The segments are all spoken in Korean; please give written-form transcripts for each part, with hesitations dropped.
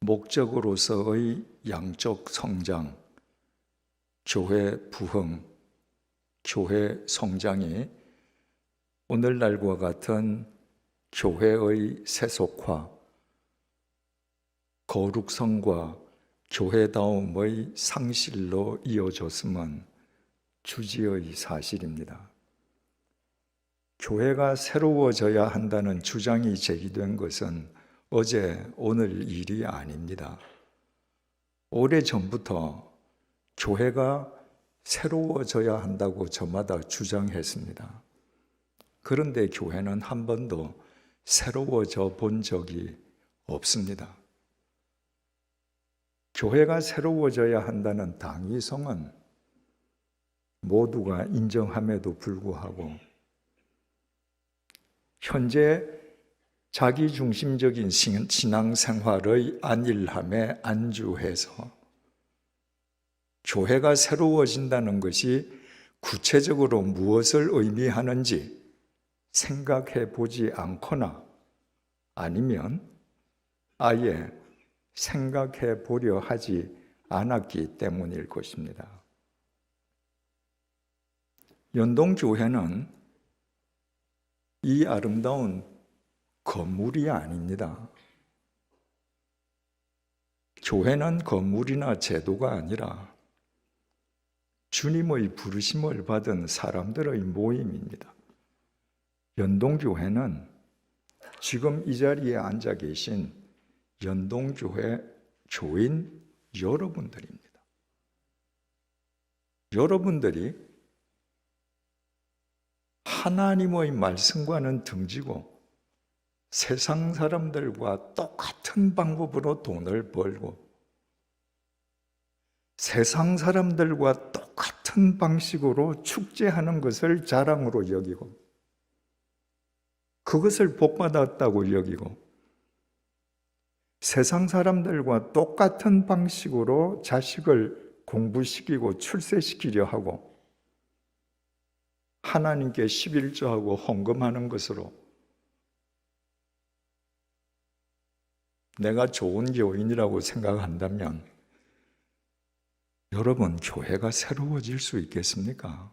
목적으로서의 양적 성장, 교회 부흥, 교회 성장이 오늘날과 같은 교회의 세속화, 거룩성과 교회다움의 상실로 이어졌음은 주지의 사실입니다. 교회가 새로워져야 한다는 주장이 제기된 것은 어제 오늘 일이 아닙니다. 오래전부터 교회가 새로워져야 한다고 저마다 주장했습니다. 그런데 교회는 한 번도 새로워져 본 적이 없습니다. 교회가 새로워져야 한다는 당위성은 모두가 인정함에도 불구하고 현재 자기중심적인 신앙생활의 안일함에 안주해서 교회가 새로워진다는 것이 구체적으로 무엇을 의미하는지 생각해 보지 않거나 아니면 아예 생각해 보려 하지 않았기 때문일 것입니다. 연동교회는 이 아름다운 건물이 아닙니다. 교회는 건물이나 제도가 아니라 주님의 부르심을 받은 사람들의 모임입니다. 연동교회는 지금 이 자리에 앉아 계신 연동교회 교인 여러분들입니다. 여러분들이 하나님의 말씀과는 등지고 세상 사람들과 똑같은 방법으로 돈을 벌고 세상 사람들과 똑같은 방식으로 축제하는 것을 자랑으로 여기고 그것을 복받았다고 여기고 세상 사람들과 똑같은 방식으로 자식을 공부시키고 출세시키려 하고 하나님께 11조하고 헌금하는 것으로 내가 좋은 교인이라고 생각한다면 여러분, 교회가 새로워질 수 있겠습니까?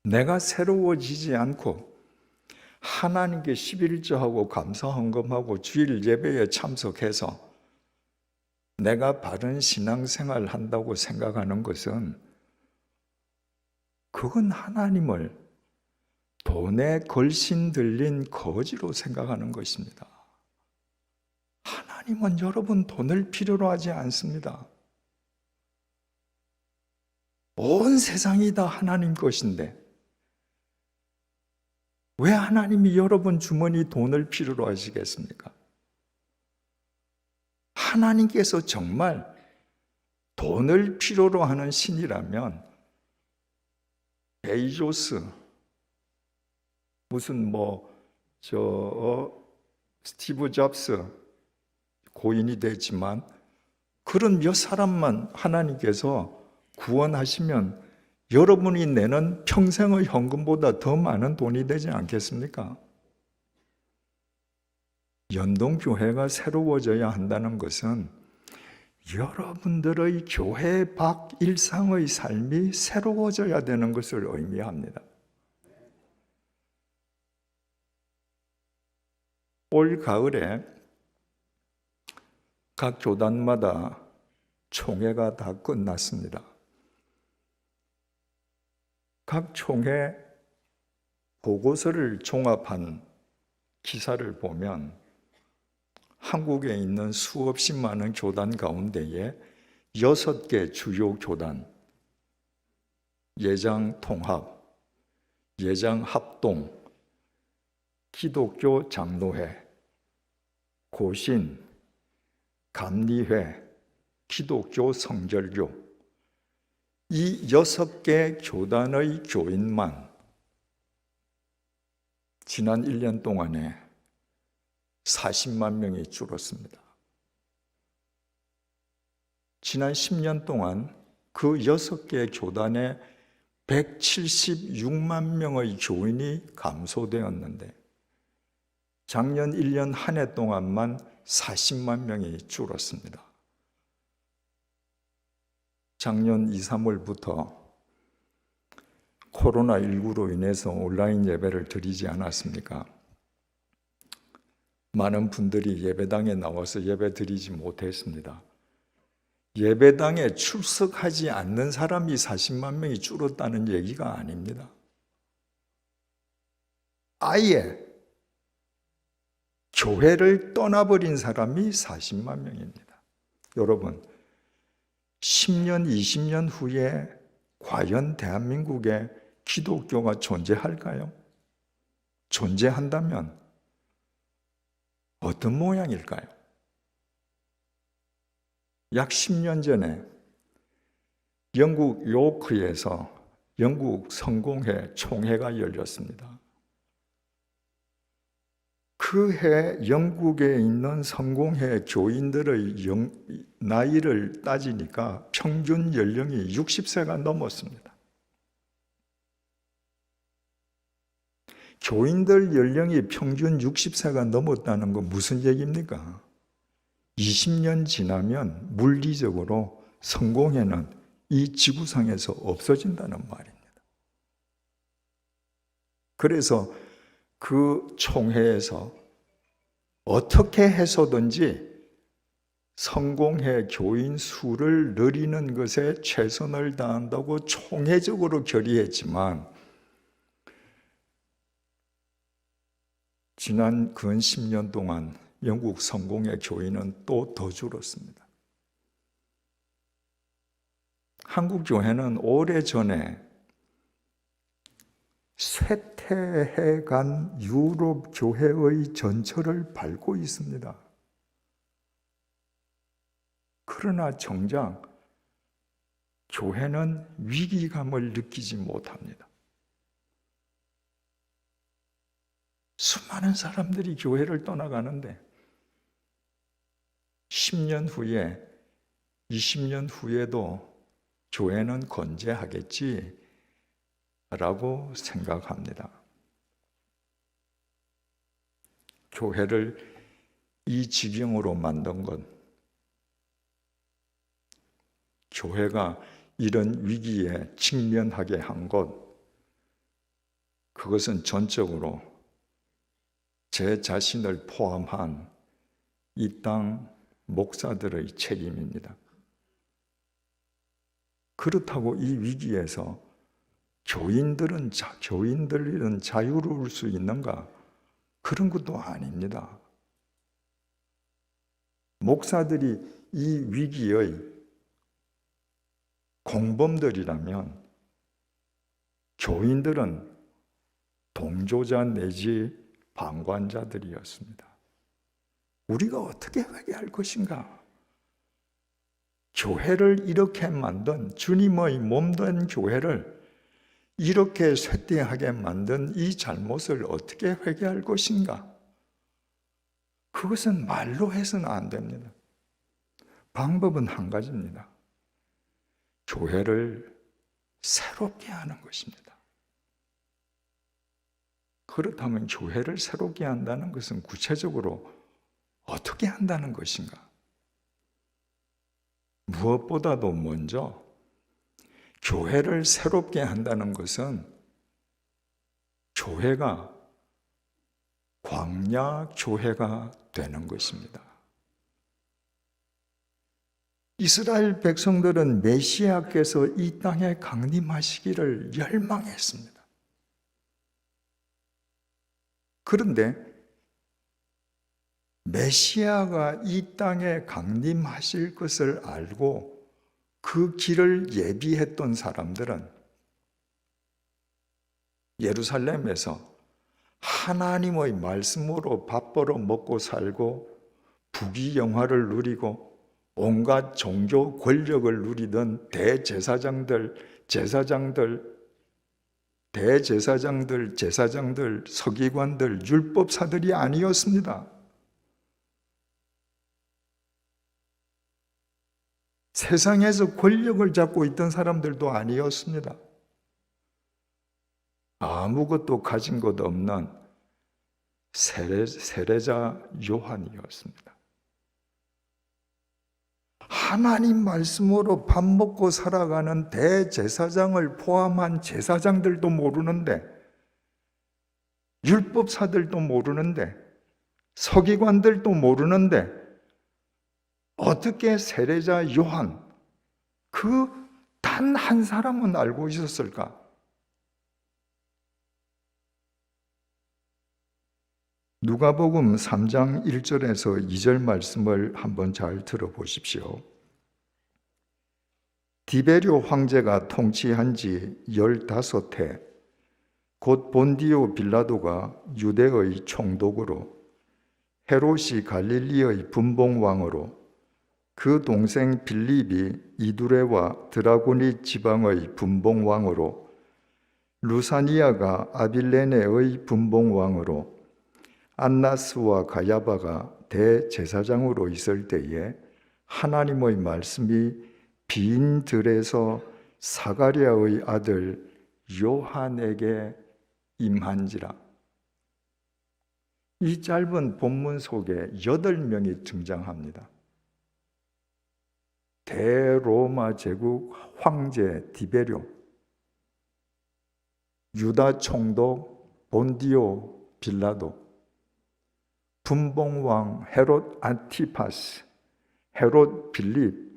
내가 새로워지지 않고 하나님께 11조하고 감사 헌금하고 주일 예배에 참석해서 내가 바른 신앙생활을 한다고 생각하는 것은 그건 하나님을 돈에 걸신 들린 거지로 생각하는 것입니다. 하나님은 여러분 돈을 필요로 하지 않습니다. 온 세상이 다 하나님 것인데 왜 하나님이 여러분 주머니 돈을 필요로 하시겠습니까? 하나님께서 정말 돈을 필요로 하는 신이라면 베이조스 무슨 스티브 잡스 고인이 됐지만 그런 몇 사람만 하나님께서 구원하시면 여러분이 내는 평생의 헌금보다 더 많은 돈이 되지 않겠습니까? 연동교회가 새로워져야 한다는 것은 여러분들의 교회 밖 일상의 삶이 새로워져야 되는 것을 의미합니다. 올 가을에 각 교단마다 총회가 다 끝났습니다. 각 총회 보고서를 종합한 기사를 보면 한국에 있는 수없이 많은 교단 가운데에 6개 주요 교단, 예장통합, 예장합동, 기독교 장로회, 고신, 감리회, 기독교 성결교 이 6개 교단의 교인만 지난 1년 동안에 40만 명이 줄었습니다. 지난 10년 동안 그 6개 교단에 176만 명의 교인이 감소되었는데 작년 1년 한 해 동안만 40만 명이 줄었습니다. 작년 2, 3월부터 코로나19로 인해서 온라인 예배를 드리지 않았습니까? 많은 분들이 예배당에 나와서 예배 드리지 못했습니다. 예배당에 출석하지 않는 사람이 40만 명이 줄었다는 얘기가 아닙니다. 아예 교회를 떠나버린 사람이 40만 명입니다. 여러분, 10년, 20년 후에 과연 대한민국에 기독교가 존재할까요? 존재한다면 어떤 모양일까요? 약 10년 전에 영국 요크에서 영국 성공회 총회가 열렸습니다. 그 해 영국에 있는 성공회 교인들의 나이를 따지니까 평균 연령이 60세가 넘었습니다. 교인들 연령이 평균 60세가 넘었다는 건 무슨 얘기입니까? 20년 지나면 물리적으로 성공회는 이 지구상에서 없어진다는 말입니다. 그래서 그 총회에서 어떻게 해서든지 성공회 교인 수를 늘리는 것에 최선을 다한다고 총회적으로 결의했지만 지난 근 10년 동안 영국 성공회 교인은 또 더 줄었습니다. 한국 교회는 오래전에 쇠퇴해간 유럽 교회의 전철을 밟고 있습니다. 그러나 정작 교회는 위기감을 느끼지 못합니다. 수많은 사람들이 교회를 떠나가는데 10년 후에, 20년 후에도 교회는 건재하겠지 라고 생각합니다. 교회를 이 지경으로 만든 것, 교회가 이런 위기에 직면하게 한 것, 그것은 전적으로 제 자신을 포함한 이 땅 목사들의 책임입니다. 그렇다고 이 위기에서 교인들은 자유로울 수 있는가? 그런 것도 아닙니다. 목사들이 이 위기의 공범들이라면 교인들은 동조자 내지 방관자들이었습니다. 우리가 어떻게 회개할 것인가? 교회를 이렇게 만든 주님의 몸된 교회를 이렇게 쇠퇴하게 만든 이 잘못을 어떻게 회개할 것인가? 그것은 말로 해서는 안 됩니다. 방법은 한 가지입니다. 교회를 새롭게 하는 것입니다. 그렇다면 교회를 새롭게 한다는 것은 구체적으로 어떻게 한다는 것인가? 무엇보다도 먼저 교회를 새롭게 한다는 것은 교회가 광야 교회가 되는 것입니다. 이스라엘 백성들은 메시아께서 이 땅에 강림하시기를 열망했습니다. 그런데 메시아가 이 땅에 강림하실 것을 알고 그 길을 예비했던 사람들은 예루살렘에서 하나님의 말씀으로 밥 벌어 먹고 살고 부귀영화를 누리고 온갖 종교 권력을 누리던 대제사장들, 서기관들, 율법사들이 아니었습니다. 세상에서 권력을 잡고 있던 사람들도 아니었습니다. 아무것도 가진 것 없는 세례자 요한이었습니다. 하나님 말씀으로 밥 먹고 살아가는 대제사장을 포함한 제사장들도 모르는데, 율법사들도 모르는데, 서기관들도 모르는데 어떻게 세례자 요한 그 단 한 사람은 알고 있었을까? 누가복음 3장 1절에서 2절 말씀을 한번 잘 들어보십시오. 디베rio 황제가 통치한 지 15해 곧 본디오 빌라도가 유대의 총독으로, 헤롯이 갈릴리의 분봉왕으로, 그 동생 빌립이 이두레와 드라고니 지방의 분봉왕으로, 루사니아가 아빌레네의 분봉왕으로, 안나스와 가야바가 대제사장으로 있을 때에 하나님의 말씀이 빈 들에서 사가랴의 아들 요한에게 임한지라. 이 짧은 본문 속에 8명이 등장합니다. 대로마 제국 황제 디베료, 유다 총독 본디오 빌라도, 분봉왕 헤롯 안티파스, 헤롯 빌립,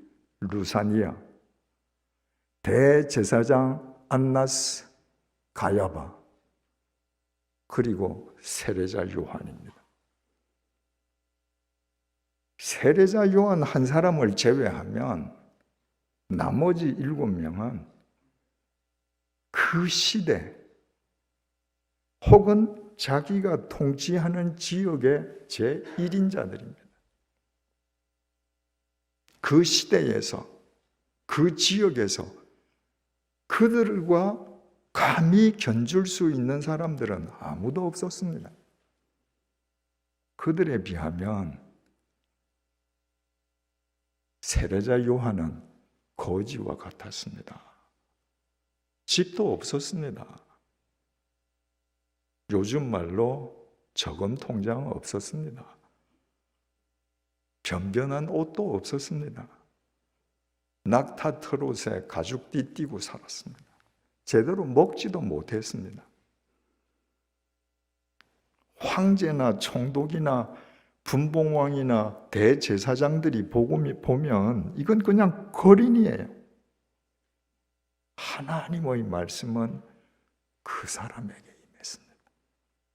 루사니아, 대제사장 안나스, 가야바, 그리고 세례자 요한입니다. 세례자 요한 한 사람을 제외하면 나머지 7명은 그 시대 혹은 자기가 통치하는 지역의 제1인자들입니다. 그 시대에서, 그 지역에서 그들과 감히 견줄 수 있는 사람들은 아무도 없었습니다. 그들에 비하면 세례자 요한은 거지와 같았습니다. 집도 없었습니다. 요즘 말로 저금 통장 없었습니다. 변변한 옷도 없었습니다. 낙타 트롯에 가죽띠 띠고 살았습니다. 제대로 먹지도 못했습니다. 황제나 총독이나 분봉왕이나 대제사장들이 보면 이건 그냥 거린이에요. 하나님의 말씀은 그 사람에게 임했습니다.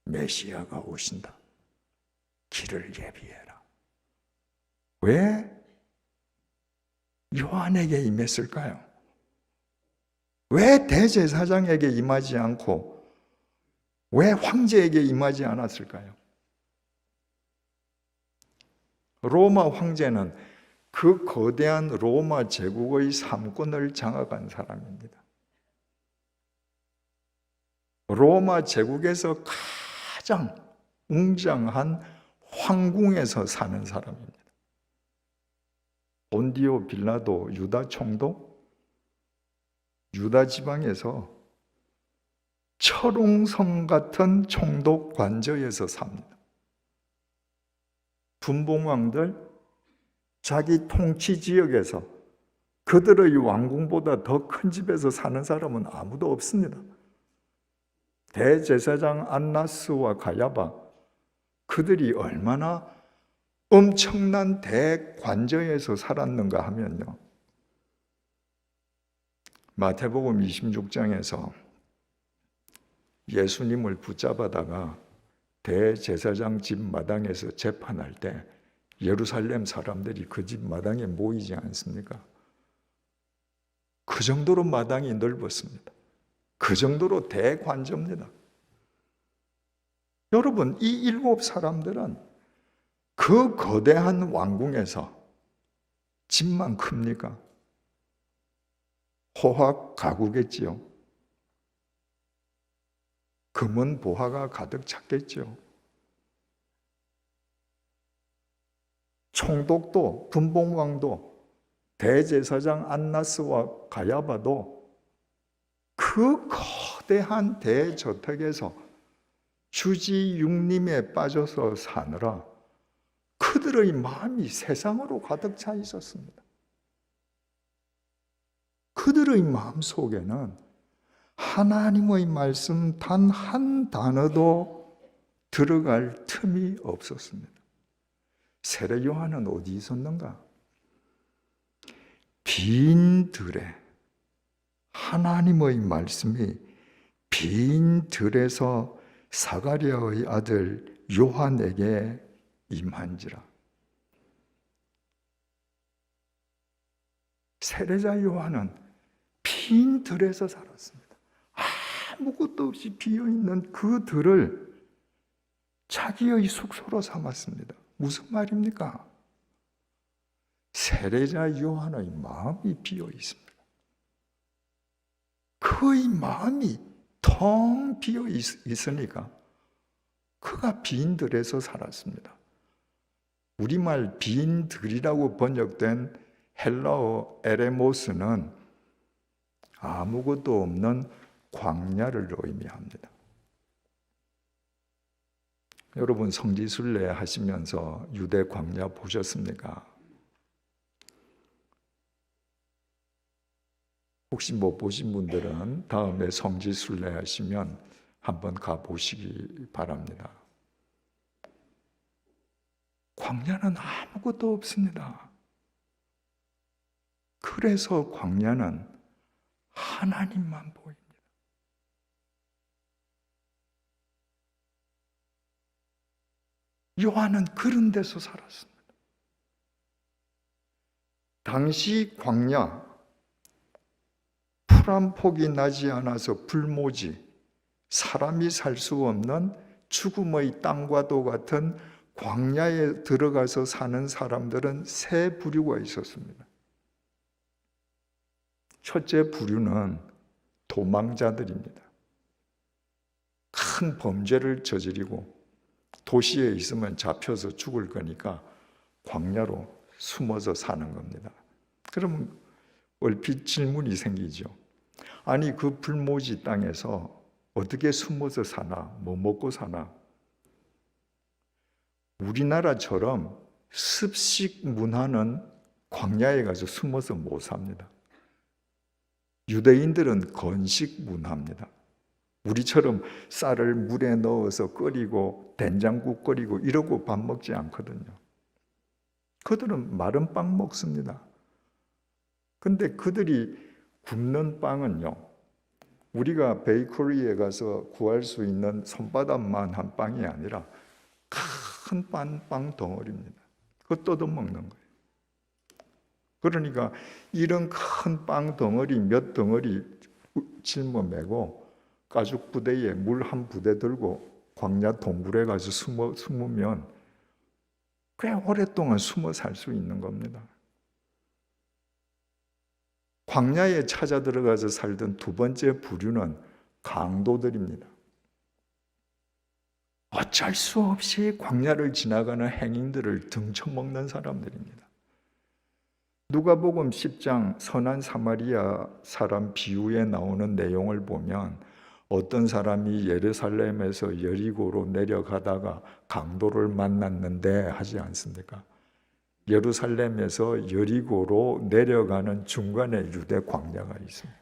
메시아가 오신다. 길을 예비해라. 왜 요한에게 임했을까요? 왜 대제사장에게 임하지 않고 왜 황제에게 임하지 않았을까요? 로마 황제는 그 거대한 로마 제국의 삼권을 장악한 사람입니다. 로마 제국에서 가장 웅장한 황궁에서 사는 사람입니다. 본디오 빌라도 유다 총독, 유다 지방에서 철옹성 같은 총독 관저에서 삽니다. 분봉왕들 자기 통치 지역에서 그들의 왕궁보다 더 큰 집에서 사는 사람은 아무도 없습니다. 대제사장 안나스와 가야바, 그들이 얼마나 엄청난 대관저에서 살았는가 하면요, 마태복음 26장에서 예수님을 붙잡아다가 대제사장 집 마당에서 재판할 때 예루살렘 사람들이 그 집 마당에 모이지 않습니까? 그 정도로 마당이 넓었습니다. 그 정도로 대관저입니다. 여러분, 이 7 사람들은 그 거대한 왕궁에서 집만 큽니까? 호화 가구겠지요. 금은 보화가 가득 찼겠죠. 총독도 분봉왕도 대제사장 안나스와 가야바도 그 거대한 대저택에서 주지 육림에 빠져서 사느라 그들의 마음이 세상으로 가득 차 있었습니다. 그들의 마음속에는 하나님의 말씀 단 한 단어도 들어갈 틈이 없었습니다. 세례 요한은 어디 있었는가? 빈 들에, 하나님의 말씀이 빈 들에서 사가랴의 아들 요한에게 임한지라. 세례자 요한은 빈 들에서 살았습니다. 아무것도 없이 비어있는 그 들을 자기의 숙소로 삼았습니다. 무슨 말입니까? 세례자 요한의 마음이 비어 있습니다. 그의 마음이 텅 비어 있으니까 그가 빈 들에서 살았습니다. 우리말 빈 들이라고 번역된 헬라어 에레모스는 아무것도 없는 광야를 의미합니다. 여러분 성지순례 하시면서 유대 광야 보셨습니까? 혹시 못 보신 분들은 다음에 성지순례 하시면 한번 가보시기 바랍니다. 광야는 아무것도 없습니다. 그래서 광야는 하나님만 보입니다. 요한은 그런 데서 살았습니다. 당시 광야, 풀 한 폭이 나지 않아서 불모지, 사람이 살 수 없는 죽음의 땅과도 같은 광야에 들어가서 사는 사람들은 세 부류가 있었습니다. 첫째 부류는 도망자들입니다. 큰 범죄를 저지르고 도시에 있으면 잡혀서 죽을 거니까 광야로 숨어서 사는 겁니다. 그러면 얼핏 질문이 생기죠. 아니 그 불모지 땅에서 어떻게 숨어서 사나? 뭐 먹고 사나? 우리나라처럼 습식 문화는 광야에 가서 숨어서 못 삽니다. 유대인들은 건식 문화입니다. 우리처럼 쌀을 물에 넣어서 끓이고 된장국 끓이고 이러고 밥 먹지 않거든요. 그들은 마른 빵 먹습니다. 근데 그들이 굽는 빵은요, 우리가 베이커리에 가서 구할 수 있는 손바닥만한 빵이 아니라 큰 빵 덩어리입니다. 그거 뜯어 먹는 거예요. 그러니까 이런 큰 빵 덩어리 몇 덩어리 짊어매고 가죽 부대에 물 한 부대 들고 광야 동굴에 가서 숨으면 꽤 오랫동안 숨어 살 수 있는 겁니다. 광야에 찾아 들어가서 살던 두 번째 부류는 강도들입니다. 어쩔 수 없이 광야를 지나가는 행인들을 등쳐먹는 사람들입니다. 누가복음 10장 선한 사마리아 사람 비유에 나오는 내용을 보면 어떤 사람이 예루살렘에서 여리고로 내려가다가 강도를 만났는데 하지 않습니까? 예루살렘에서 여리고로 내려가는 중간에 유대 광야가 있습니다.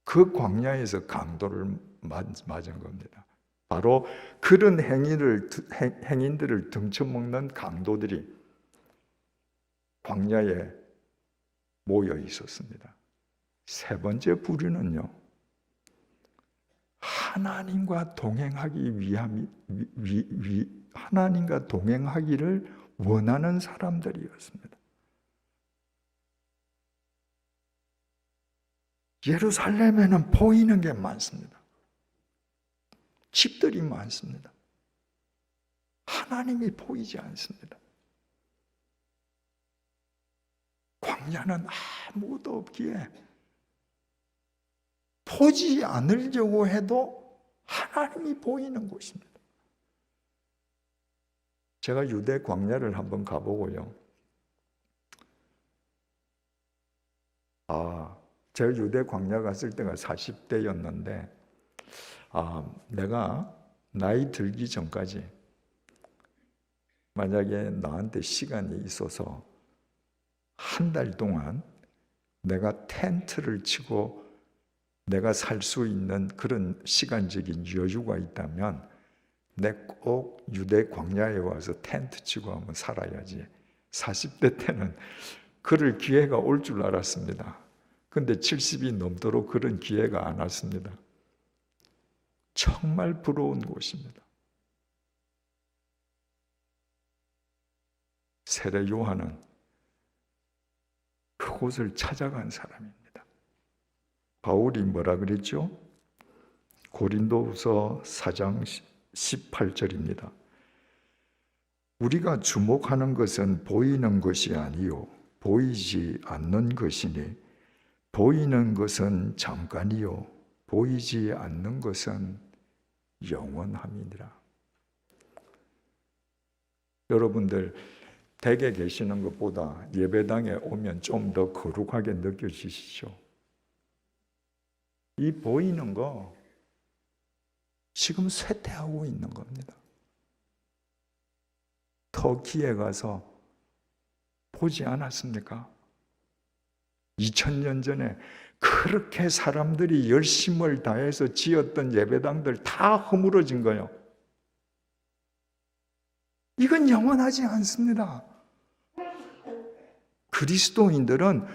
그 광야에서 강도를 맞은 겁니다. 바로 그런 행인들을 등쳐먹는 강도들이 광야에 모여 있었습니다. 세 번째 부류는요, 하나님과 동행하기를 원하는 사람들이었습니다. 예루살렘에는 보이는 게 많습니다. 집들이 많습니다. 하나님이 보이지 않습니다. 광야는 아무것도 없기에 보지 않으려고 해도 하나님이 보이는 곳입니다. 제가 유대 광야를 한번 가보고요. 제가 유대 광야 갔을 때가 40대였는데, 내가 나이 들기 전까지 만약에 나한테 시간이 있어서 한 달 동안 내가 텐트를 치고 내가 살 수 있는 그런 시간적인 여유가 있다면 내 꼭 유대 광야에 와서 텐트 치고 한번 살아야지. 40대 때는 그럴 기회가 올 줄 알았습니다. 근데 70이 넘도록 그런 기회가 안 왔습니다. 정말 부러운 곳입니다. 세례 요한은 그곳을 찾아간 사람입니다. 바울이 뭐라 그랬죠? 고린도후서 4장 18절입니다. 우리가 주목하는 것은 보이는 것이 아니요 보이지 않는 것이니 보이는 것은 잠깐이요 보이지 않는 것은 영원함이니라. 여러분들 댁에 계시는 것보다 예배당에 오면 좀 더 거룩하게 느껴지시죠? 이 보이는 거 지금 쇠퇴하고 있는 겁니다. 터키에 가서 보지 않았습니까? 2000년 전에 그렇게 사람들이 열심을 다해서 지었던 예배당들 다 허물어진 거예요. 이건 영원하지 않습니다. 그리스도인들은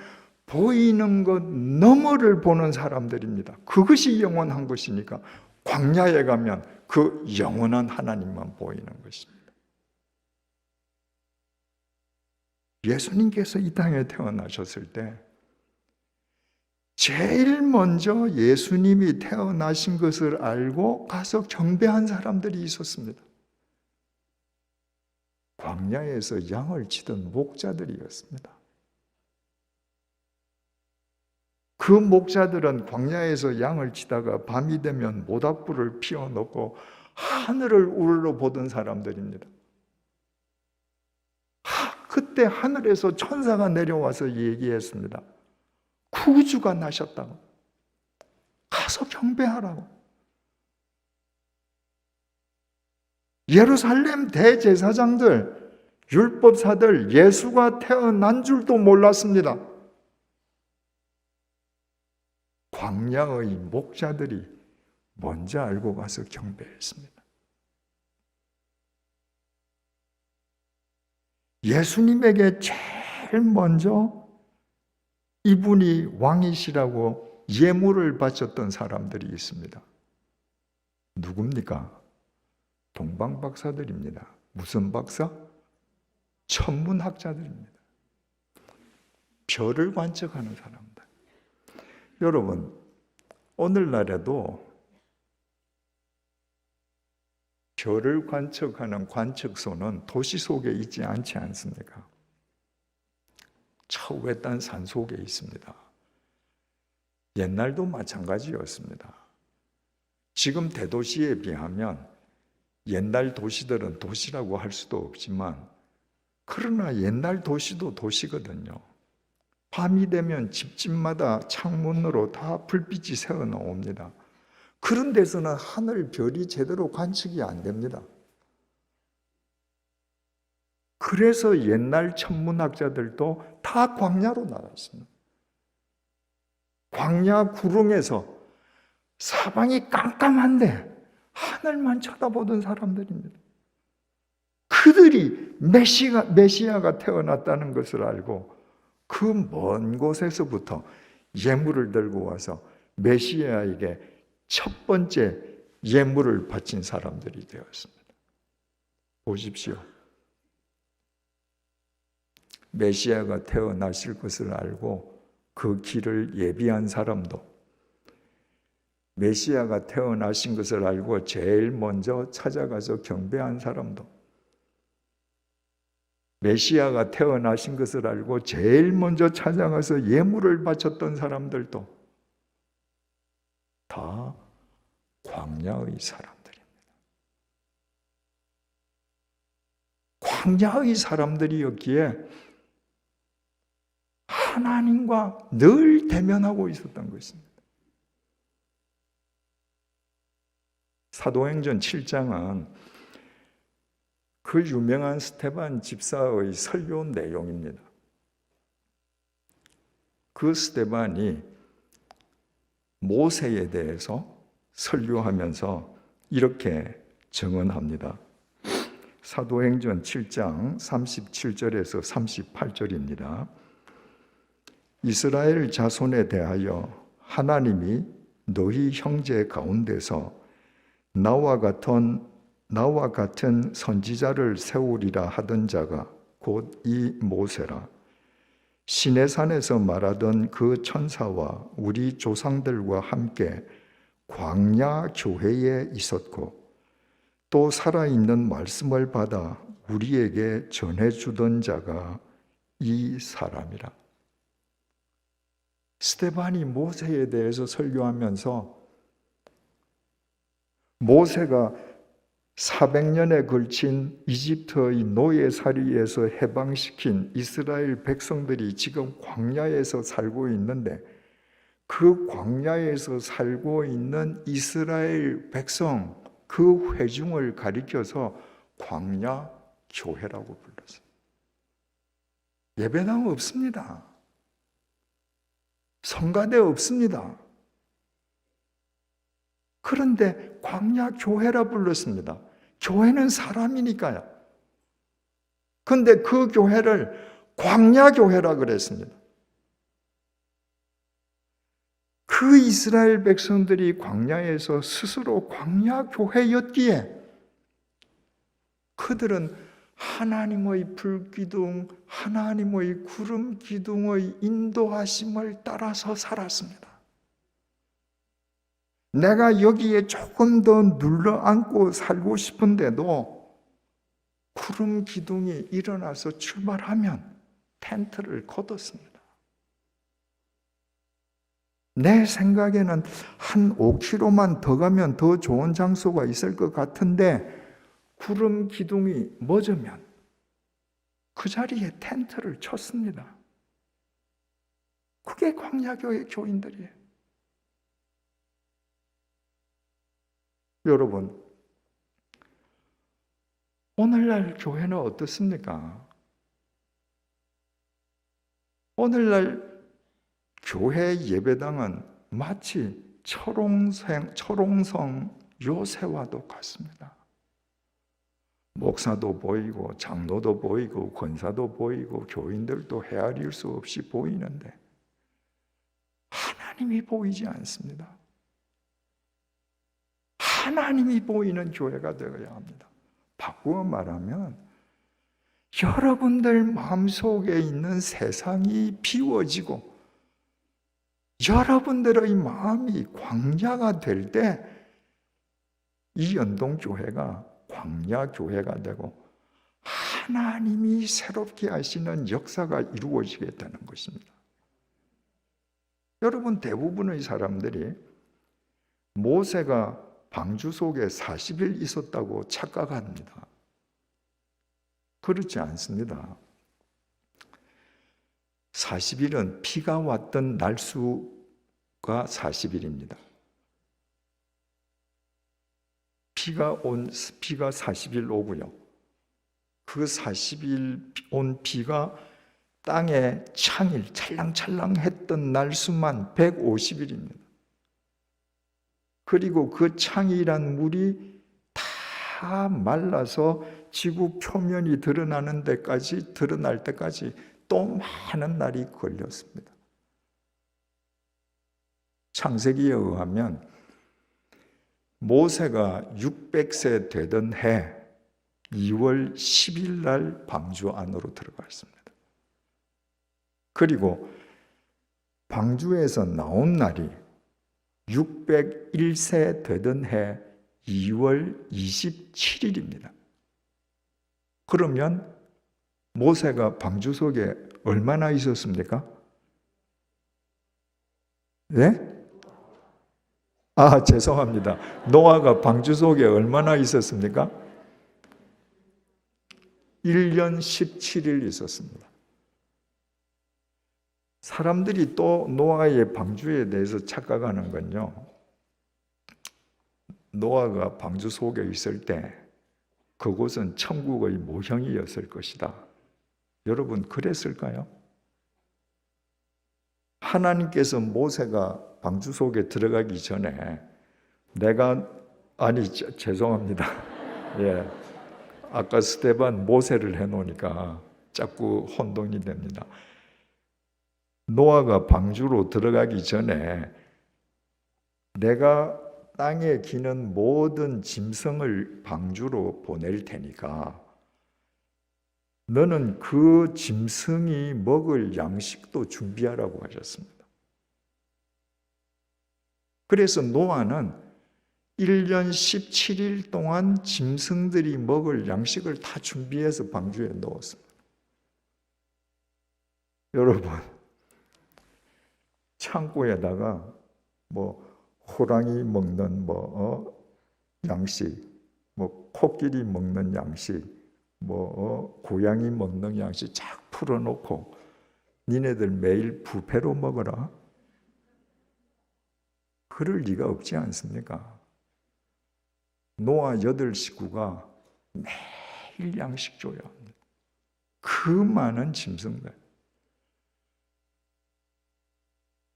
보이는 것 너머를 보는 사람들입니다. 그것이 영원한 것이니까 광야에 가면 그 영원한 하나님만 보이는 것입니다. 예수님께서 이 땅에 태어나셨을 때 제일 먼저 예수님이 태어나신 것을 알고 가서 경배한 사람들이 있었습니다. 광야에서 양을 치던 목자들이었습니다. 그 목자들은 광야에서 양을 치다가 밤이 되면 모닥불을 피워놓고 하늘을 우러러 보던 사람들입니다. 그때 하늘에서 천사가 내려와서 얘기했습니다. 구주가 나셨다고. 가서 경배하라고. 예루살렘 대제사장들, 율법사들 예수가 태어난 줄도 몰랐습니다. 광야의 목자들이 먼저 알고 가서 경배했습니다. 예수님에게 제일 먼저 이분이 왕이시라고 예물을 바쳤던 사람들이 있습니다. 누굽니까? 동방박사들입니다. 무슨 박사? 천문학자들입니다. 별을 관측하는 사람들. 여러분, 오늘날에도 별을 관측하는 관측소는 도시 속에 있지 않지 않습니까? 저 외딴 산 속에 있습니다. 옛날도 마찬가지였습니다. 지금 대도시에 비하면 옛날 도시들은 도시라고 할 수도 없지만 그러나 옛날 도시도 도시거든요. 밤이 되면 집집마다 창문으로 다 불빛이 새어 나옵니다. 그런 데서는 하늘 별이 제대로 관측이 안 됩니다. 그래서 옛날 천문학자들도 다 광야로 나갔습니다. 광야 구릉에서 사방이 깜깜한데 하늘만 쳐다보던 사람들입니다. 그들이 메시아가 태어났다는 것을 알고 그 먼 곳에서부터 예물을 들고 와서 메시아에게 첫 번째 예물을 바친 사람들이 되었습니다. 보십시오. 메시아가 태어나실 것을 알고 그 길을 예비한 사람도, 메시아가 태어나신 것을 알고 제일 먼저 찾아가서 경배한 사람도, 메시아가 태어나신 것을 알고 제일 먼저 찾아가서 예물을 바쳤던 사람들도 다 광야의 사람들입니다. 광야의 사람들이었기에 하나님과 늘 대면하고 있었던 것입니다. 사도행전 7장은 그 유명한 스데반 집사의 설교 내용입니다. 그 스데반이 모세에 대해서 설교하면서 이렇게 증언합니다. 사도행전 7장 37절에서 38절입니다. 이스라엘 자손에 대하여 하나님이 너희 형제 가운데서 나와 같은 선지자를 세우리라 하던 자가 곧 이 모세라. 시내산에서 말하던 그 천사와 우리 조상들과 함께 광야 교회에 있었고 또 살아있는 말씀을 받아 우리에게 전해주던 자가 이 사람이라. 스데반이 모세에 대해서 설교하면서 모세가 400년에 걸친 이집트의 노예살이에서 해방시킨 이스라엘 백성들이 지금 광야에서 살고 있는데 그 광야에서 살고 있는 이스라엘 백성, 그 회중을 가리켜서 광야 교회라고 불렀어요. 예배당 없습니다. 성가대 없습니다. 그런데 광야 교회라 불렀습니다. 교회는 사람이니까요. 그런데 그 교회를 광야 교회라 그랬습니다. 그 이스라엘 백성들이 광야에서 스스로 광야 교회였기에 그들은 하나님의 불기둥, 하나님의 구름 기둥의 인도하심을 따라서 살았습니다. 내가 여기에 조금 더 눌러앉고 살고 싶은데도 구름 기둥이 일어나서 출발하면 텐트를 걷었습니다. 내 생각에는 한 5km만 더 가면 더 좋은 장소가 있을 것 같은데 구름 기둥이 멎으면 그 자리에 텐트를 쳤습니다. 그게 광야교회 교인들이에요. 여러분, 오늘날 교회는 어떻습니까? 오늘날 교회 예배당은 마치 철옹성 요새와도 같습니다. 목사도 보이고 장로도 보이고 권사도 보이고 교인들도 헤아릴 수 없이 보이는데 하나님이 보이지 않습니다. 하나님이 보이는 교회가 되어야 합니다. 바꾸어 말하면 여러분들 마음속에 있는 세상이 비워지고 여러분들의 마음이 광야가 될 때 이 연동교회가 광야교회가 되고 하나님이 새롭게 하시는 역사가 이루어지게 되는 것입니다. 여러분, 대부분의 사람들이 모세가 방주 속에 40일 있었다고 착각합니다. 그렇지 않습니다. 40일은 비가 왔던 날수가 40일입니다. 비가 40일 오고요. 그 40일 온 비가 땅에 창일 찰랑찰랑 했던 날수만 150일입니다. 그리고 그 창이란 물이 다 말라서 지구 표면이 드러날 때까지 또 많은 날이 걸렸습니다. 창세기에 의하면 모세가 600세 되던 해 2월 10일 날 방주 안으로 들어갔습니다. 그리고 방주에서 나온 날이 601세 되던 해 2월 27일입니다. 그러면 모세가 방주 속에 얼마나 있었습니까? 네? 죄송합니다. 노아가 방주 속에 얼마나 있었습니까? 1년 17일 있었습니다. 사람들이 또 노아의 방주에 대해서 착각하는 건요, 노아가 방주 속에 있을 때 그곳은 천국의 모형이었을 것이다. 여러분, 그랬을까요? 하나님께서 모세가 방주 속에 들어가기 전에 죄송합니다. 예. 아까 스데반 모세를 해놓으니까 자꾸 혼동이 됩니다. 노아가 방주로 들어가기 전에 내가 땅에 기는 모든 짐승을 방주로 보낼 테니까 너는 그 짐승이 먹을 양식도 준비하라고 하셨습니다. 그래서 노아는 1년 17일 동안 짐승들이 먹을 양식을 다 준비해서 방주에 넣었습니다. 여러분, 창고에다가 호랑이 먹는 양식, 코끼리 먹는 양식, 고양이 먹는 양식 쫙 풀어놓고 니네들 매일 부패로 먹어라. 그럴 리가 없지 않습니까? 노아 8식구가 매일 양식 줘야 합니다. 그 많은 짐승들.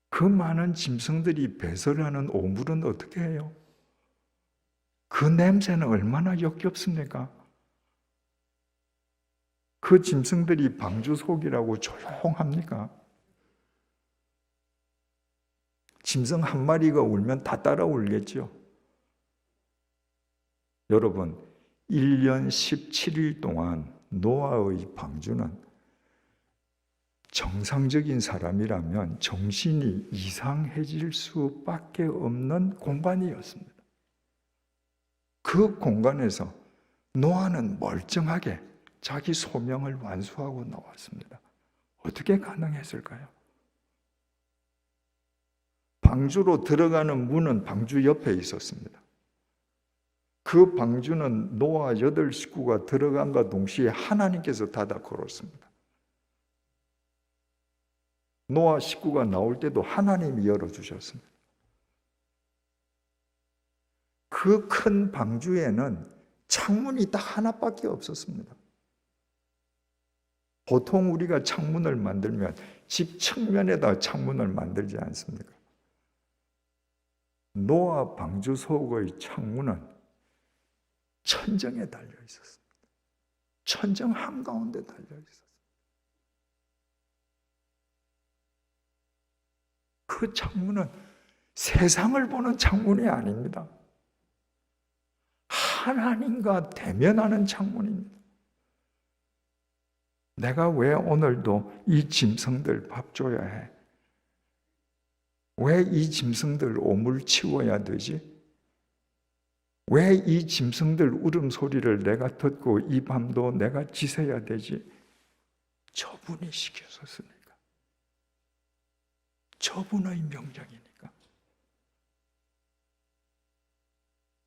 그 많은 짐승들이 배설하는 오물은 어떻게 해요? 그 냄새는 얼마나 역겹습니까? 그 짐승들이 방주 속이라고 조용합니까? 짐승 한 마리가 울면 다 따라 울겠죠. 여러분, 1년 17일 동안 노아의 방주는 정상적인 사람이라면 정신이 이상해질 수밖에 없는 공간이었습니다. 그 공간에서 노아는 멀쩡하게 자기 소명을 완수하고 나왔습니다. 어떻게 가능했을까요? 방주로 들어가는 문은 방주 옆에 있었습니다. 그 방주는 노아 8식구가 들어간과 동시에 하나님께서 닫아 걸었습니다. 노아 식구가 나올 때도 하나님이 열어주셨습니다. 그 큰 방주에는 창문이 딱 하나밖에 없었습니다. 보통 우리가 창문을 만들면 집 측면에다 창문을 만들지 않습니까? 노아 방주 속의 창문은 천정에 달려 있었습니다. 천정 한가운데 달려 있었습니다. 그 창문은 세상을 보는 창문이 아닙니다. 하나님과 대면하는 창문입니다. 내가 왜 오늘도 이 짐승들 밥 줘야 해? 왜 이 짐승들 오물 치워야 되지? 왜 이 짐승들 울음소리를 내가 듣고 이 밤도 내가 지새야 되지? 저분이 시켰었으니까. 저분의 명령이니까.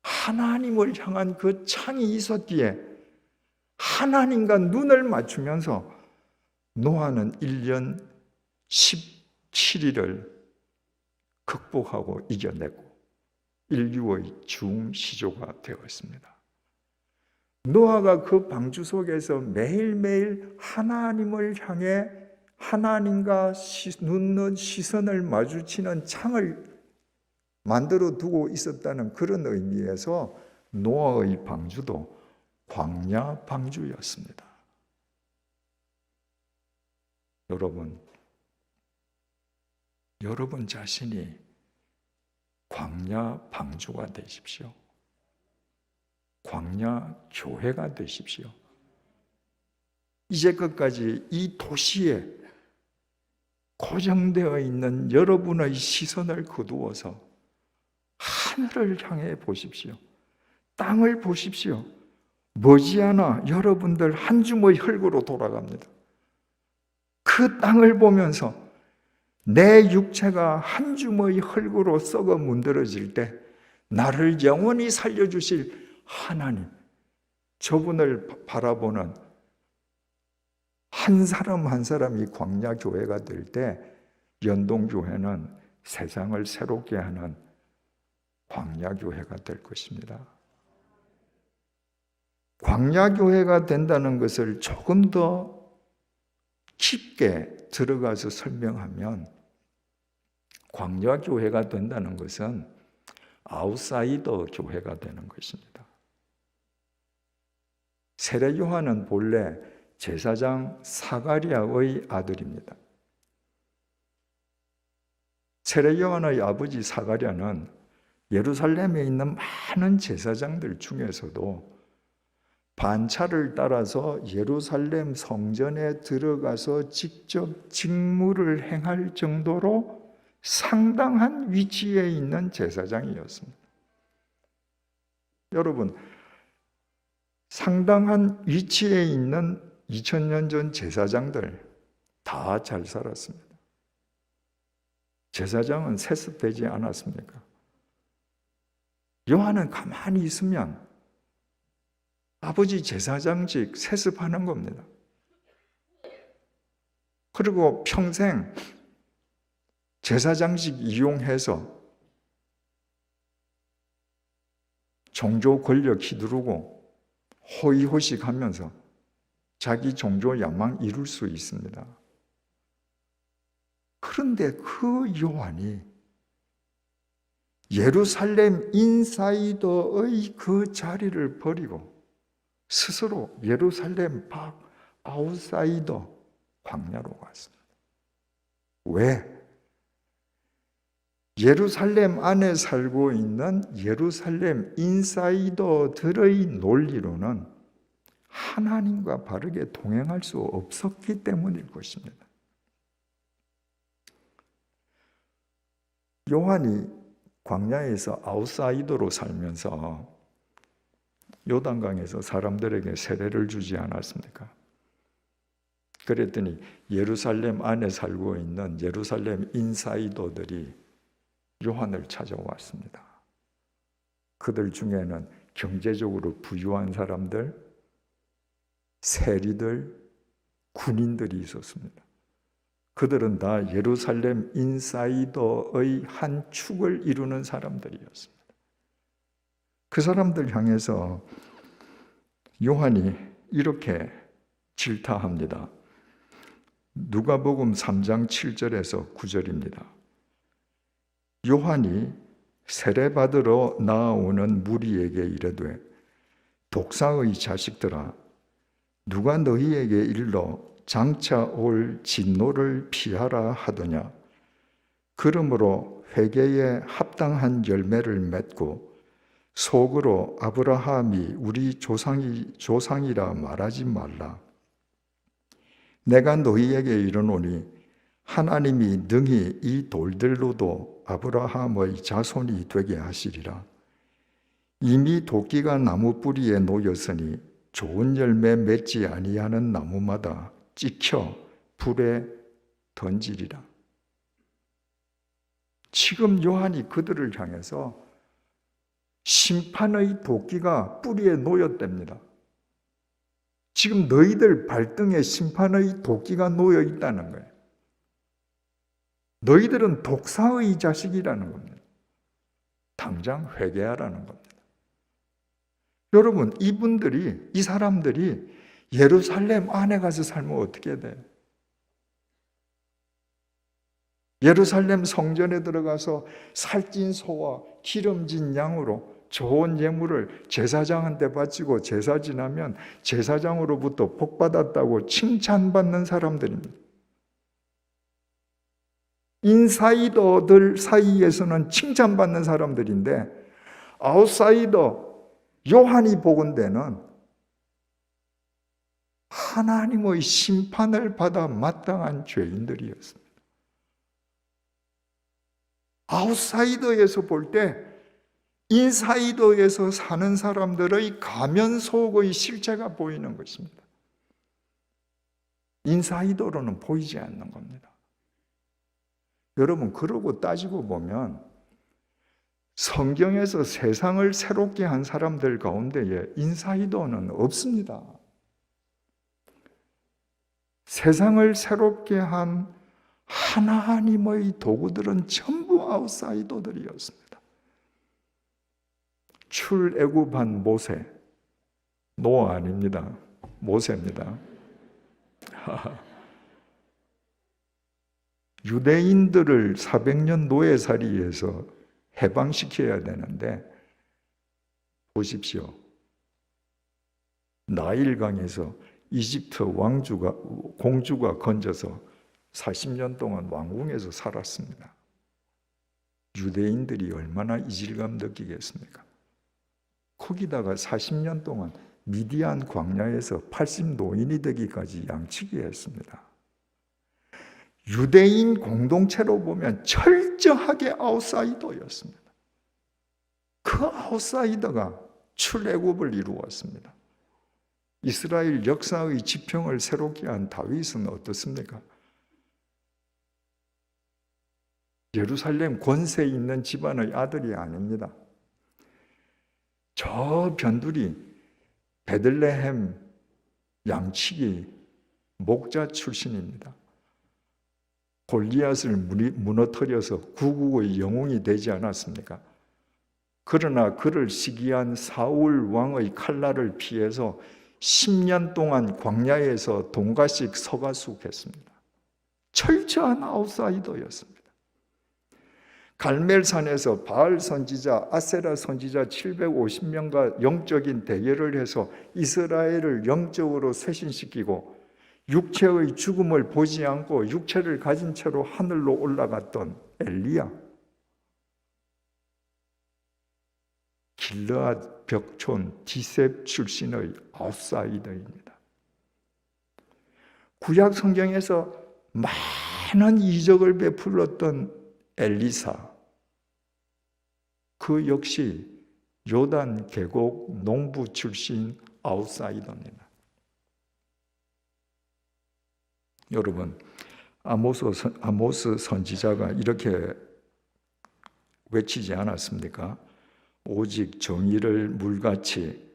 하나님을 향한 그 창이 있었기에 하나님과 눈을 맞추면서 노아는 1년 17일을 극복하고 이겨내고 인류의 중시조가 되었습니다. 노아가 그 방주 속에서 매일매일 하나님을 향해 하나님과 눈는 시선을 마주치는 창을 만들어 두고 있었다는 그런 의미에서 노아의 방주도 광야 방주였습니다. 여러분 자신이 광야 방주가 되십시오. 광야 교회가 되십시오. 이제까지 이 도시에 고정되어 있는 여러분의 시선을 거두어서 하늘을 향해 보십시오. 땅을 보십시오. 머지않아 여러분들 한 줌의 흙으로 돌아갑니다. 그 땅을 보면서 내 육체가 한 줌의 흙으로 썩어 문드러질 때 나를 영원히 살려주실 하나님, 저분을 바라보는 한 사람 한 사람이 광야 교회가 될 때 연동교회는 세상을 새롭게 하는 광야 교회가 될 것입니다. 광야 교회가 된다는 것을 조금 더 깊게 들어가서 설명하면 광야 교회가 된다는 것은 아웃사이더 교회가 되는 것입니다. 세례 요한은 본래 제사장 사가랴의 아들입니다. 세례 요한의 아버지 사가랴는 예루살렘에 있는 많은 제사장들 중에서도 반차를 따라서 예루살렘 성전에 들어가서 직접 직무를 행할 정도로 상당한 위치에 있는 제사장이었습니다. 여러분, 상당한 위치에 있는 2000년 전 제사장들 다 잘 살았습니다. 제사장은 세습되지 않았습니까? 요한은 가만히 있으면 아버지 제사장직 세습하는 겁니다. 그리고 평생 제사장직 이용해서 종교 권력 휘두르고 호의호식하면서 자기 종교 야망 이룰 수 있습니다. 그런데 그 요한이 예루살렘 인사이더의 그 자리를 버리고 스스로 예루살렘 밖 아웃사이더 광야로 갔습니다. 왜? 예루살렘 안에 살고 있는 예루살렘 인사이더들의 논리로는 하나님과 바르게 동행할 수 없었기 때문일 것입니다. 요한이 광야에서 아웃사이더로 살면서 요단강에서 사람들에게 세례를 주지 않았습니까? 그랬더니 예루살렘 안에 살고 있는 예루살렘 인사이더들이 요한을 찾아왔습니다. 그들 중에는 경제적으로 부유한 사람들, 세리들, 군인들이 있었습니다. 그들은 다 예루살렘 인사이더의 한 축을 이루는 사람들이었습니다. 그 사람들 향해서 요한이 이렇게 질타합니다. 누가복음 3장 7절에서 9절입니다. 요한이 세례받으러 나아오는 무리에게 이르되 독사의 자식들아 누가 너희에게 일러 장차 올 진노를 피하라 하더냐. 그러므로 회개에 합당한 열매를 맺고 속으로 아브라함이 우리 조상이라 말하지 말라. 내가 너희에게 이르노니 하나님이 능히 이 돌들로도 아브라함의 자손이 되게 하시리라. 이미 도끼가 나무 뿌리에 놓였으니 좋은 열매 맺지 아니하는 나무마다 찍혀 불에 던지리라. 지금 요한이 그들을 향해서 심판의 도끼가 뿌리에 놓였답니다. 지금 너희들 발등에 심판의 도끼가 놓여 있다는 거예요. 너희들은 독사의 자식이라는 겁니다. 당장 회개하라는 겁니다. 여러분, 이 사람들이 예루살렘 안에 가서 살면 어떻게 돼요? 예루살렘 성전에 들어가서 살찐 소와 기름진 양으로 좋은 예물을 제사장한테 바치고 제사 지나면 제사장으로부터 복받았다고 칭찬받는 사람들입니다. 인사이더들 사이에서는 칭찬받는 사람들인데 아웃사이더 요한이 보건대는 하나님의 심판을 받아 마땅한 죄인들이었습니다. 아웃사이더에서 볼 때 인사이더에서 사는 사람들의 가면 속의 실체가 보이는 것입니다. 인사이더로는 보이지 않는 겁니다. 여러분, 그러고 따지고 보면 성경에서 세상을 새롭게 한 사람들 가운데에 인사이더는 없습니다. 세상을 새롭게 한 하나님의 도구들은 전부 아웃사이더들이었습니다. 출애굽한 모세, 노아 아닙니다. 모세입니다. 유대인들을 400년 노예살이에서 해방시켜야 되는데 보십시오. 나일강에서 이집트 공주가 건져서 40년 동안 왕궁에서 살았습니다. 유대인들이 얼마나 이질감 느끼겠습니까? 거기다가 40년 동안 미디안 광야에서 80 노인이 되기까지 양치기 했습니다. 유대인 공동체로 보면 철저하게 아웃사이더였습니다. 그 아웃사이더가 출애굽을 이루었습니다. 이스라엘 역사의 지평을 새롭게 한 다윗은 어떻습니까? 예루살렘 권세 있는 집안의 아들이 아닙니다. 저 변두리 베들레헴 양치기 목자 출신입니다. 골리앗을 무너뜨려서 구국의 영웅이 되지 않았습니까? 그러나 그를 시기한 사울 왕의 칼날을 피해서 10년 동안 광야에서 동가씩 서가숙했습니다. 철저한 아웃사이더였습니다. 갈멜산에서 바알 선지자, 아세라 선지자 750명과 영적인 대결을 해서 이스라엘을 영적으로 쇄신시키고 육체의 죽음을 보지 않고 육체를 가진 채로 하늘로 올라갔던 엘리야, 길르앗 벽촌 디셉 출신의 아웃사이더입니다. 구약 성경에서 많은 이적을 베풀었던 엘리사, 그 역시 요단 계곡 농부 출신 아웃사이더입니다. 여러분, 아모스 선지자가 이렇게 외치지 않았습니까? 오직 정의를 물같이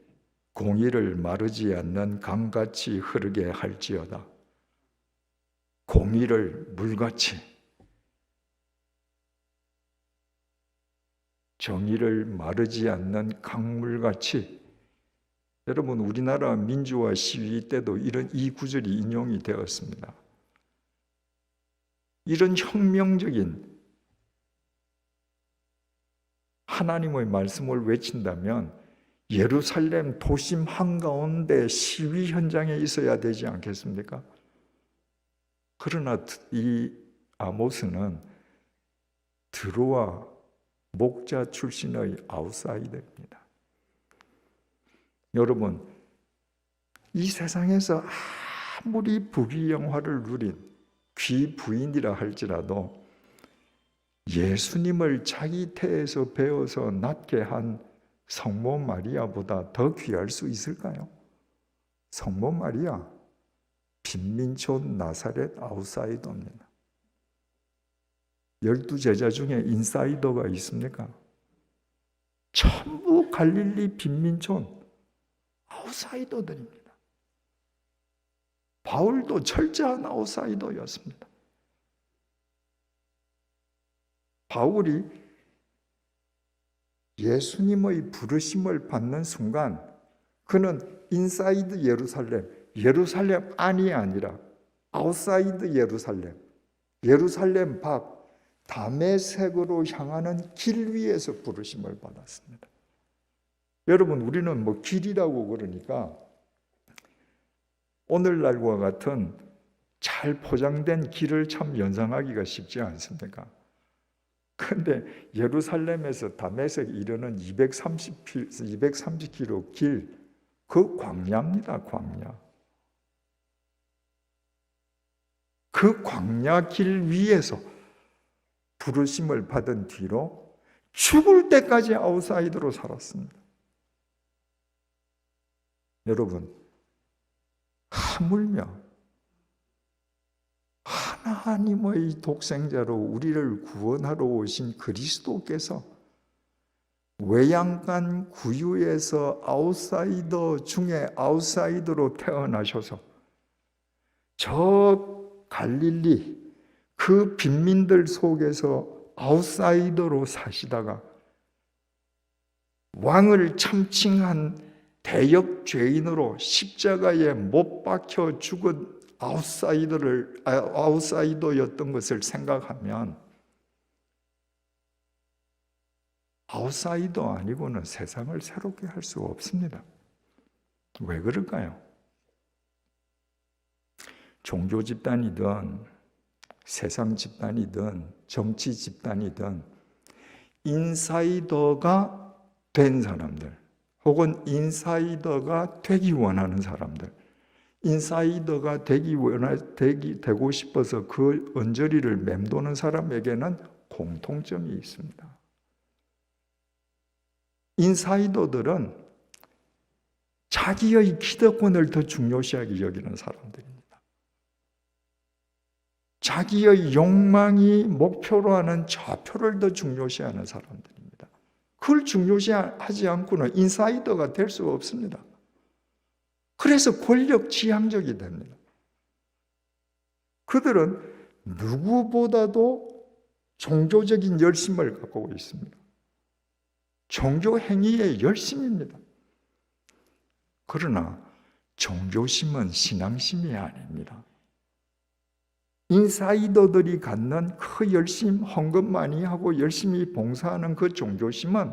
공의를 마르지 않는 강같이 흐르게 할지어다. 공의를 물같이, 정의를 마르지 않는 강물같이. 여러분, 우리나라 민주화 시위 때도 이 구절이 인용이 되었습니다. 이런 혁명적인 하나님의 말씀을 외친다면 예루살렘 도심 한가운데 시위 현장에 있어야 되지 않겠습니까? 그러나 이 아모스는 드로아 목자 출신의 아웃사이더입니다. 여러분, 이 세상에서 아무리 부귀영화를 누린 귀부인이라 할지라도 예수님을 자기 태에서 배워서 낳게 한 성모 마리아보다 더 귀할 수 있을까요? 성모 마리아, 빈민촌 나사렛 아웃사이더입니다. 12제자 중에 인사이더가 있습니까? 전부 갈릴리 빈민촌 아웃사이더들입니다. 바울도 철저한 아웃사이더였습니다. 바울이 예수님의 부르심을 받는 순간 그는 인사이드 예루살렘 안이 아니라 아웃사이드 예루살렘 밖 다메섹으로 향하는 길 위에서 부르심을 받았습니다. 여러분, 우리는 뭐 길이라고 그러니까 오늘날과 같은 잘 포장된 길을 참 연상하기가 쉽지 않습니까? 그런데 예루살렘에서 다메섹 이르는 230km 길, 그 광야입니다. 광야. 그 광야 길 위에서 부르심을 받은 뒤로 죽을 때까지 아웃사이더로 살았습니다. 여러분, 하물며 하나님의 독생자로 우리를 구원하러 오신 그리스도께서 외양간 구유에서 아웃사이더 중에 아웃사이더로 태어나셔서 저 갈릴리 그 빈민들 속에서 아웃사이더로 사시다가 왕을 참칭한 대역 죄인으로 십자가에 못 박혀 죽은 아웃사이더였던 것을 생각하면 아웃사이더 아니고는 세상을 새롭게 할 수가 없습니다. 왜 그럴까요? 종교 집단이든 세상 집단이든 정치 집단이든 인사이더가 된 사람들 혹은 인사이더가 되기 원하는 사람들, 인사이더가 되고 싶어서 그 언저리를 맴도는 사람에게는 공통점이 있습니다. 인사이더들은 자기의 기득권을 더 중요시하게 여기는 사람들입니다. 자기의 욕망이 목표로 하는 좌표를 더 중요시하는 사람들입니다. 그걸 중요시하지 않고는 인사이더가 될 수가 없습니다. 그래서 권력지향적이 됩니다. 그들은 누구보다도 종교적인 열심을 갖고 있습니다. 종교 행위의 열심입니다. 그러나 종교심은 신앙심이 아닙니다. 인사이더들이 갖는 그 열심, 헌금 많이 하고 열심히 봉사하는 그 종교심은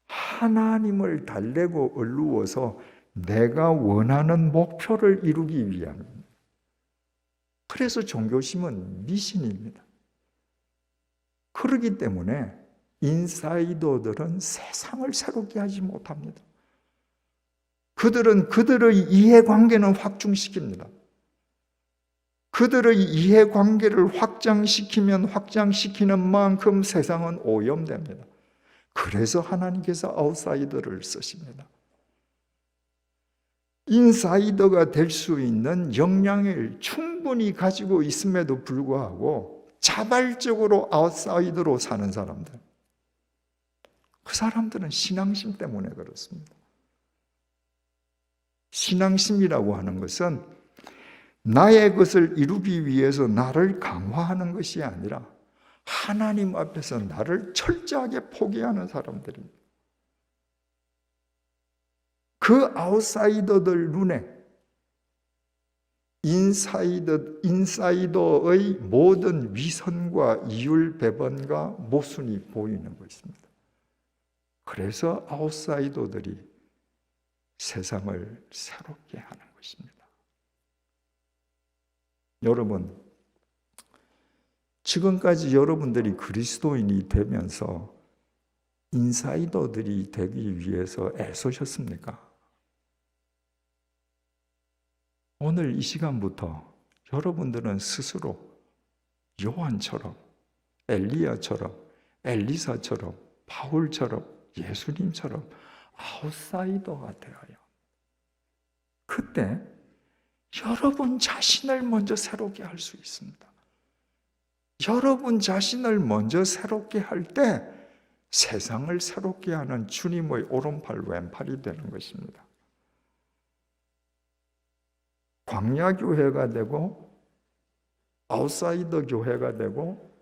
하나님을 달래고 얼루어서 내가 원하는 목표를 이루기 위함입니다. 그래서 종교심은 미신입니다. 그렇기 때문에 인사이더들은 세상을 새롭게 하지 못합니다. 그들은 그들의 이해관계는 확충시킵니다. 그들의 이해관계를 확장시키는 만큼 세상은 오염됩니다. 그래서 하나님께서 아웃사이더를 쓰십니다. 인사이더가 될 수 있는 역량을 충분히 가지고 있음에도 불구하고 자발적으로 아웃사이더로 사는 사람들, 그 사람들은 신앙심 때문에 그렇습니다. 신앙심이라고 하는 것은 나의 것을 이루기 위해서 나를 강화하는 것이 아니라 하나님 앞에서 나를 철저하게 포기하는 사람들입니다. 그 아웃사이더들 눈에 인사이더의 모든 위선과 이율배반과 모순이 보이는 것입니다. 그래서 아웃사이더들이 세상을 새롭게 하는 것입니다. 여러분, 지금까지 여러분들이 그리스도인이 되면서 인사이더들이 되기 위해서 애쓰셨습니까? 오늘 이 시간부터 여러분들은 스스로 요한처럼, 엘리야처럼, 엘리사처럼, 바울처럼, 예수님처럼 아웃사이더가 되어요. 그때 여러분 자신을 먼저 새롭게 할 수 있습니다. 여러분 자신을 먼저 새롭게 할 때 세상을 새롭게 하는 주님의 오른팔 왼팔이 되는 것입니다. 광야 교회가 되고 아웃사이더 교회가 되고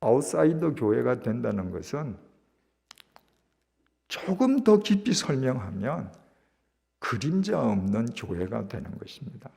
아웃사이더 교회가 된다는 것은 조금 더 깊이 설명하면 그림자 없는 교회가 되는 것입니다.